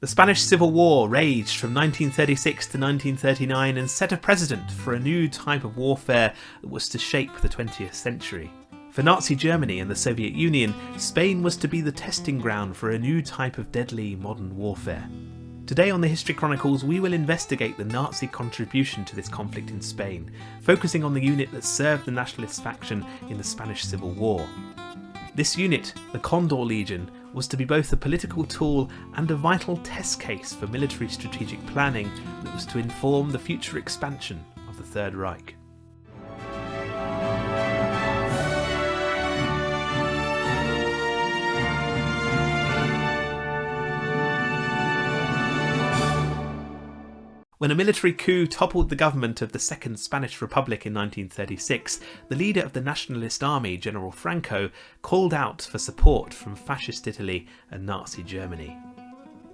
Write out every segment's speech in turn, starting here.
The Spanish Civil War raged from 1936 to 1939 and set a precedent for a new type of warfare that was to shape the 20th century. For Nazi Germany and the Soviet Union, Spain was to be the testing ground for a new type of deadly modern warfare. Today on the History Chronicles, we will investigate the Nazi contribution to this conflict in Spain, focusing on the unit that served the nationalist faction in the Spanish Civil War. This unit, the Condor Legion, was to be both a political tool and a vital test case for military strategic planning that was to inform the future expansion of the Third Reich. When a military coup toppled the government of the Second Spanish Republic in 1936, the leader of the Nationalist Army, General Franco, called out for support from Fascist Italy and Nazi Germany.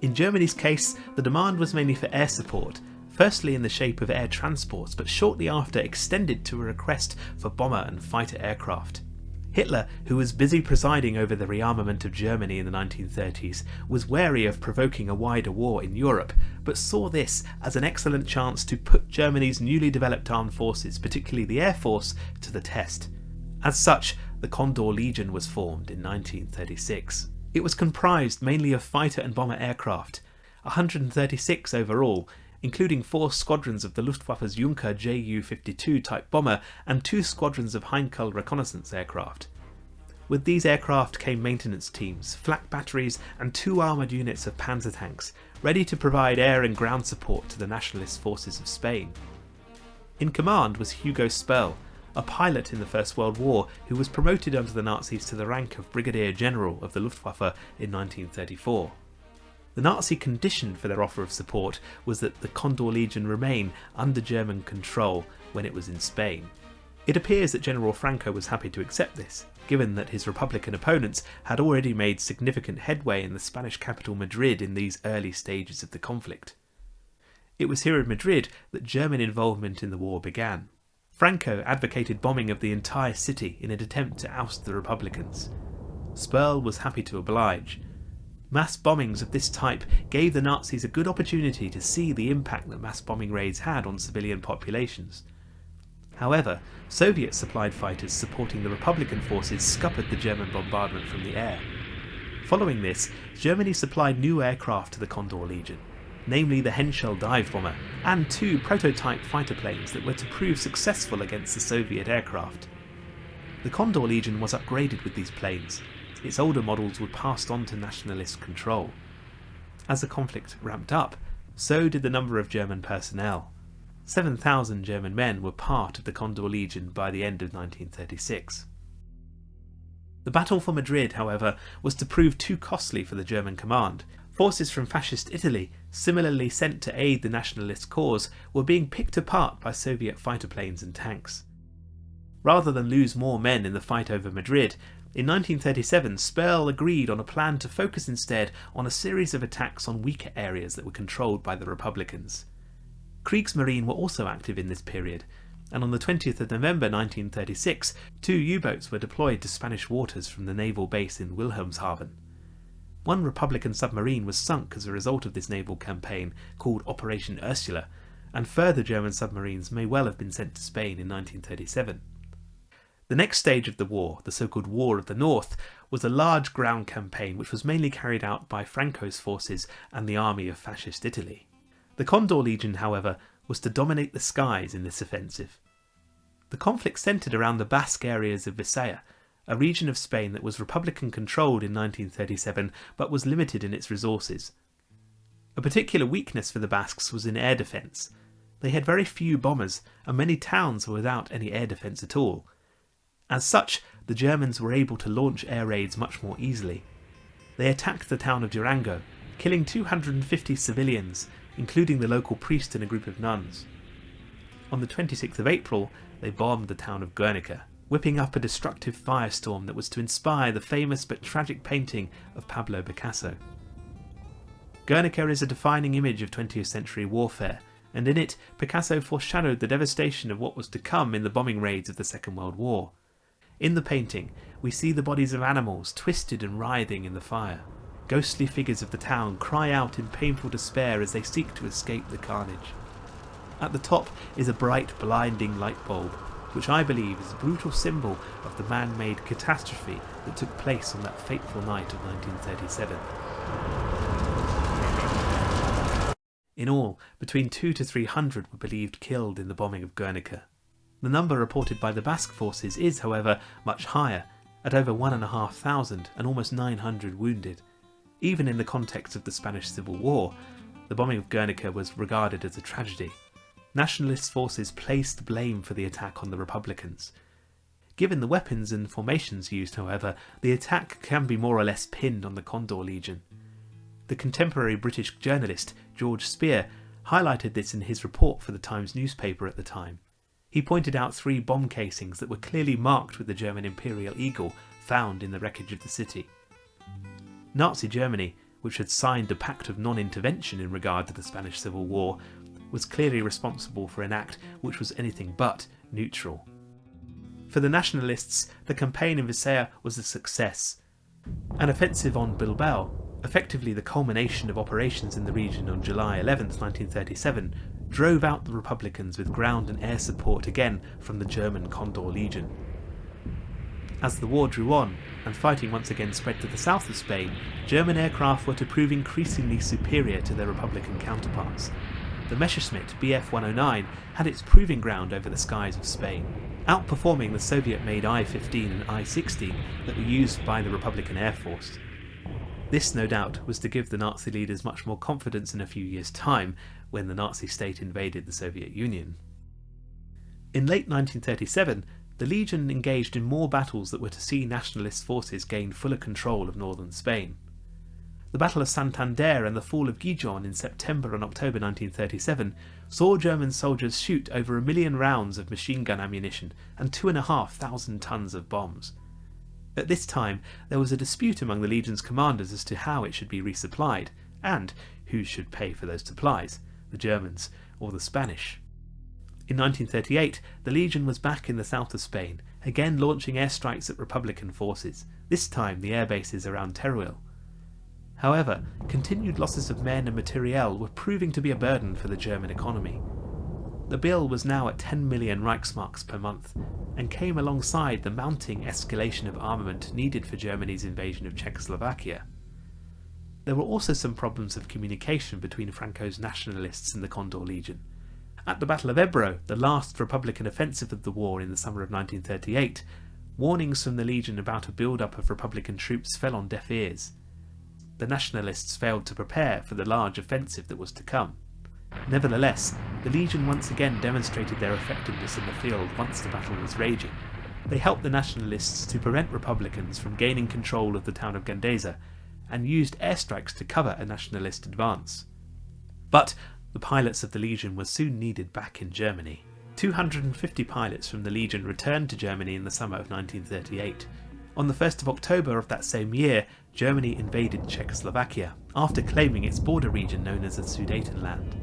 In Germany's case, the demand was mainly for air support, firstly in the shape of air transports, but shortly after extended to a request for bomber and fighter aircraft. Hitler, who was busy presiding over the rearmament of Germany in the 1930s, was wary of provoking a wider war in Europe, but saw this as an excellent chance to put Germany's newly developed armed forces, particularly the Air Force, to the test. As such, the Condor Legion was formed in 1936. It was comprised mainly of fighter and bomber aircraft, 136 overall, including 4 squadrons of the Luftwaffe's Junker Ju-52 type bomber and 2 squadrons of Heinkel reconnaissance aircraft. With these aircraft came maintenance teams, flak batteries and 2 armoured units of panzer tanks, ready to provide air and ground support to the nationalist forces of Spain. In command was Hugo Sperl, a pilot in the First World War who was promoted under the Nazis to the rank of Brigadier General of the Luftwaffe in 1934. The Nazi condition for their offer of support was that the Condor Legion remain under German control when it was in Spain. It appears that General Franco was happy to accept this, given that his Republican opponents had already made significant headway in the Spanish capital Madrid in these early stages of the conflict. It was here in Madrid that German involvement in the war began. Franco advocated bombing of the entire city in an attempt to oust the Republicans. Sperl was happy to oblige. Mass bombings of this type gave the Nazis a good opportunity to see the impact that mass bombing raids had on civilian populations. However, Soviet-supplied fighters supporting the Republican forces scuppered the German bombardment from the air. Following this, Germany supplied new aircraft to the Condor Legion, namely the Henschel dive bomber and 2 prototype fighter planes that were to prove successful against the Soviet aircraft. The Condor Legion was upgraded with these planes. Its older models were passed on to nationalist control. As the conflict ramped up, so did the number of German personnel. 7,000 German men were part of the Condor Legion by the end of 1936. The battle for Madrid, however, was to prove too costly for the German command. Forces from Fascist Italy, similarly sent to aid the nationalist cause, were being picked apart by Soviet fighter planes and tanks. Rather than lose more men in the fight over Madrid, in 1937 Sperl agreed on a plan to focus instead on a series of attacks on weaker areas that were controlled by the Republicans. Kriegsmarine were also active in this period, and on the 20th of November 1936 2 U-boats were deployed to Spanish waters from the naval base in Wilhelmshaven. One Republican submarine was sunk as a result of this naval campaign, called Operation Ursula, and further German submarines may well have been sent to Spain in 1937. The next stage of the war, the so-called War of the North, was a large ground campaign which was mainly carried out by Franco's forces and the army of Fascist Italy. The Condor Legion, however, was to dominate the skies in this offensive. The conflict centred around the Basque areas of Visaya, a region of Spain that was Republican-controlled in 1937 but was limited in its resources. A particular weakness for the Basques was in air defence. They had very few bombers, and many towns were without any air defence at all. As such, the Germans were able to launch air raids much more easily. They attacked the town of Durango, killing 250 civilians, including the local priest and a group of nuns. On the 26th of April, they bombed the town of Guernica, whipping up a destructive firestorm that was to inspire the famous but tragic painting of Pablo Picasso. Guernica is a defining image of 20th century warfare, and in it Picasso foreshadowed the devastation of what was to come in the bombing raids of the Second World War. In the painting, we see the bodies of animals twisted and writhing in the fire. ghostly figures of the town cry out in painful despair as they seek to escape the carnage. At the top is a bright, blinding light bulb, which I believe is a brutal symbol of the man-made catastrophe that took place on that fateful night of 1937. In all, between 200 to 300 were believed killed in the bombing of Guernica. The number reported by the Basque forces is, however, much higher, at over 1,500 and almost 900 wounded. Even in the context of the Spanish Civil War, the bombing of Guernica was regarded as a tragedy. Nationalist forces placed blame for the attack on the Republicans. Given the weapons and formations used, however, the attack can be more or less pinned on the Condor Legion. The contemporary British journalist George Spear highlighted this in his report for the Times newspaper at the time. He pointed out 3 bomb casings that were clearly marked with the German Imperial Eagle found in the wreckage of the city. Nazi Germany, which had signed a pact of non-intervention in regard to the Spanish Civil War, was clearly responsible for an act which was anything but neutral. For the nationalists, the campaign in Visaya was a success. An offensive on Bilbao, effectively the culmination of operations in the region on July 11, 1937, drove out the Republicans with ground and air support again from the German Condor Legion. As the war drew on, and fighting once again spread to the south of Spain, German aircraft were to prove increasingly superior to their Republican counterparts. The Messerschmitt Bf-109 had its proving ground over the skies of Spain, outperforming the Soviet-made I-15 and I-16 that were used by the Republican Air Force. This, no doubt, was to give the Nazi leaders much more confidence in a few years' time when the Nazi state invaded the Soviet Union. In late 1937, the Legion engaged in more battles that were to see nationalist forces gain fuller control of northern Spain. The Battle of Santander and the fall of Gijón in September and October 1937 saw German soldiers shoot over 1 million rounds of machine gun ammunition and 2,500 tons of bombs. At this time, there was a dispute among the Legion's commanders as to how it should be resupplied, and who should pay for those supplies, the Germans or the Spanish. In 1938, the Legion was back in the south of Spain, again launching airstrikes at Republican forces, this time the air bases around Teruel. However, continued losses of men and materiel were proving to be a burden for the German economy. The bill was now at 10 million Reichsmarks per month, and came alongside the mounting escalation of armament needed for Germany's invasion of Czechoslovakia. There were also some problems of communication between Franco's nationalists and the Condor Legion. At the Battle of Ebro, the last Republican offensive of the war in the summer of 1938, warnings from the Legion about a build-up of Republican troops fell on deaf ears. The nationalists failed to prepare for the large offensive that was to come. Nevertheless, the Legion once again demonstrated their effectiveness in the field once the battle was raging. They helped the nationalists to prevent Republicans from gaining control of the town of Gandesa, and used airstrikes to cover a nationalist advance. But the pilots of the Legion were soon needed back in Germany. 250 pilots from the Legion returned to Germany in the summer of 1938. On the 1st of October of that same year, Germany invaded Czechoslovakia, after claiming its border region known as the Sudetenland.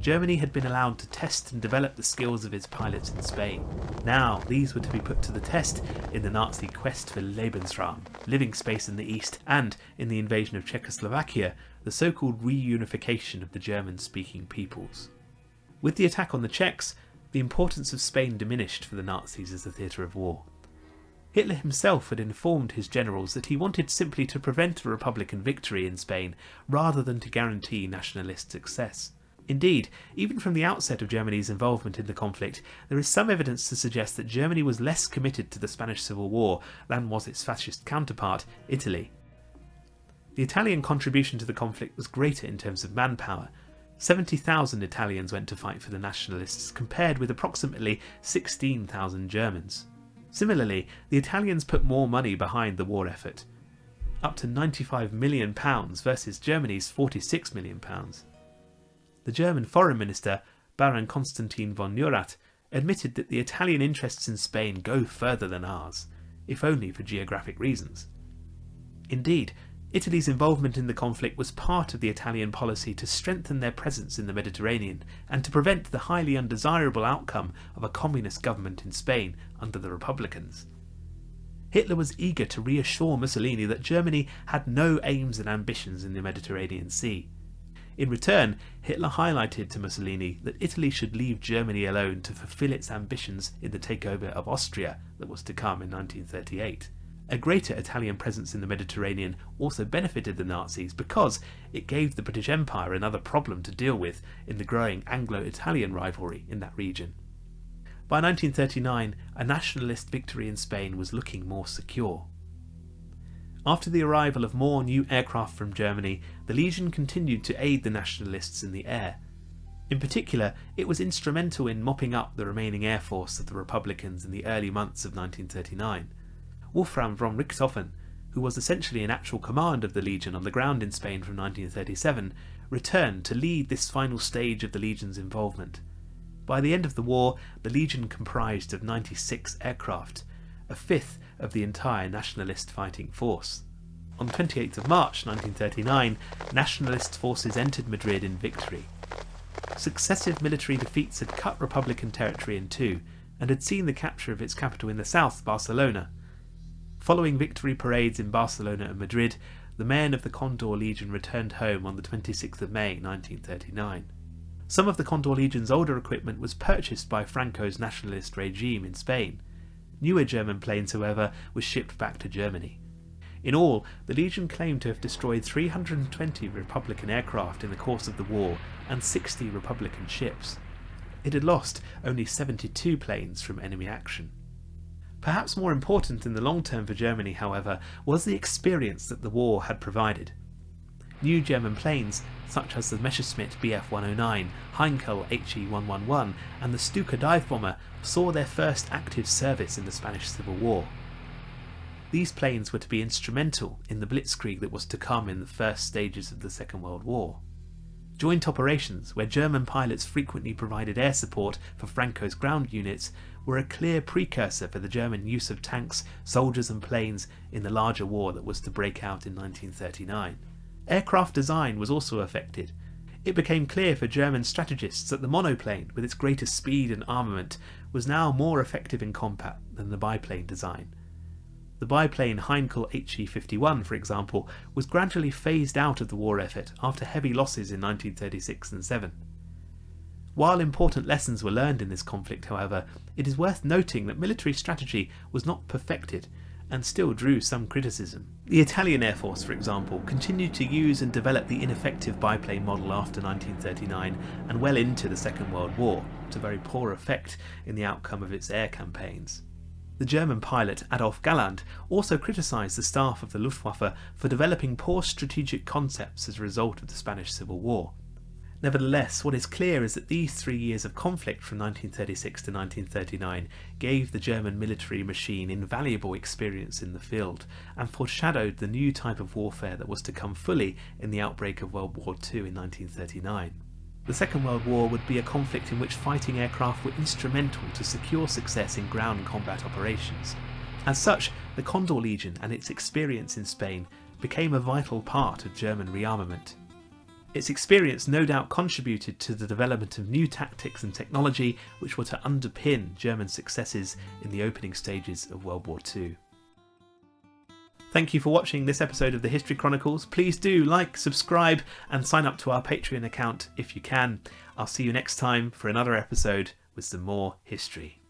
Germany had been allowed to test and develop the skills of its pilots in Spain. Now these were to be put to the test in the Nazi quest for Lebensraum, living space in the east, and in the invasion of Czechoslovakia, the so-called reunification of the German-speaking peoples. With the attack on the Czechs, the importance of Spain diminished for the Nazis as a theatre of war. Hitler himself had informed his generals that he wanted simply to prevent a Republican victory in Spain rather than to guarantee nationalist success. Indeed, even from the outset of Germany's involvement in the conflict, there is some evidence to suggest that Germany was less committed to the Spanish Civil War than was its fascist counterpart, Italy. The Italian contribution to the conflict was greater in terms of manpower. 70,000 Italians went to fight for the nationalists, compared with approximately 16,000 Germans. Similarly, the Italians put more money behind the war effort, up to £95 million versus Germany's £46 million. The German Foreign Minister, Baron Konstantin von Neurath, admitted that the Italian interests in Spain go further than ours, if only for geographic reasons. Indeed, Italy's involvement in the conflict was part of the Italian policy to strengthen their presence in the Mediterranean and to prevent the highly undesirable outcome of a communist government in Spain under the Republicans. Hitler was eager to reassure Mussolini that Germany had no aims and ambitions in the Mediterranean Sea. In return, Hitler highlighted to Mussolini that Italy should leave Germany alone to fulfill its ambitions in the takeover of Austria that was to come in 1938. A greater Italian presence in the Mediterranean also benefited the Nazis because it gave the British Empire another problem to deal with in the growing Anglo-Italian rivalry in that region. By 1939, a nationalist victory in Spain was looking more secure. After the arrival of more new aircraft from Germany, the Legion continued to aid the nationalists in the air. In particular, it was instrumental in mopping up the remaining air force of the Republicans in the early months of 1939. Wolfram von Richthofen, who was essentially in actual command of the Legion on the ground in Spain from 1937, returned to lead this final stage of the Legion's involvement. By the end of the war, the Legion comprised of 96 aircraft, a fifth of the entire nationalist fighting force. On the 28th of March 1939, nationalist forces entered Madrid in victory. Successive military defeats had cut Republican territory in two, and had seen the capture of its capital in the south, Barcelona. Following victory parades in Barcelona and Madrid, the men of the Condor Legion returned home on the 26th of May 1939. Some of the Condor Legion's older equipment was purchased by Franco's nationalist regime in Spain. Newer German planes, however, were shipped back to Germany. In all, the Legion claimed to have destroyed 320 Republican aircraft in the course of the war and 60 Republican ships. It had lost only 72 planes from enemy action. Perhaps more important in the long term for Germany, however, was the experience that the war had provided. New German planes, such as the Messerschmitt Bf-109, Heinkel He-111 and the Stuka dive bomber, saw their first active service in the Spanish Civil War. These planes were to be instrumental in the blitzkrieg that was to come in the first stages of the Second World War. Joint operations, where German pilots frequently provided air support for Franco's ground units, were a clear precursor for the German use of tanks, soldiers and planes in the larger war that was to break out in 1939. Aircraft design was also affected. It became clear for German strategists that the monoplane, with its greater speed and armament, was now more effective in combat than the biplane design. The biplane Heinkel He-51, for example, was gradually phased out of the war effort after heavy losses in 1936 and 7. While important lessons were learned in this conflict, however, it is worth noting that military strategy was not perfected and still drew some criticism. The Italian Air Force, for example, continued to use and develop the ineffective biplane model after 1939 and well into the Second World War, to very poor effect in the outcome of its air campaigns. The German pilot Adolf Galland also criticised the staff of the Luftwaffe for developing poor strategic concepts as a result of the Spanish Civil War. Nevertheless, what is clear is that these 3 years of conflict from 1936 to 1939 gave the German military machine invaluable experience in the field and foreshadowed the new type of warfare that was to come fully in the outbreak of World War II in 1939. The Second World War would be a conflict in which fighting aircraft were instrumental to secure success in ground combat operations. As such, the Condor Legion and its experience in Spain became a vital part of German rearmament. Its experience no doubt contributed to the development of new tactics and technology which were to underpin German successes in the opening stages of World War II. Thank you for watching this episode of the History Chronicles. Please do like, subscribe and sign up to our Patreon account if you can. I'll see you next time for another episode with some more history.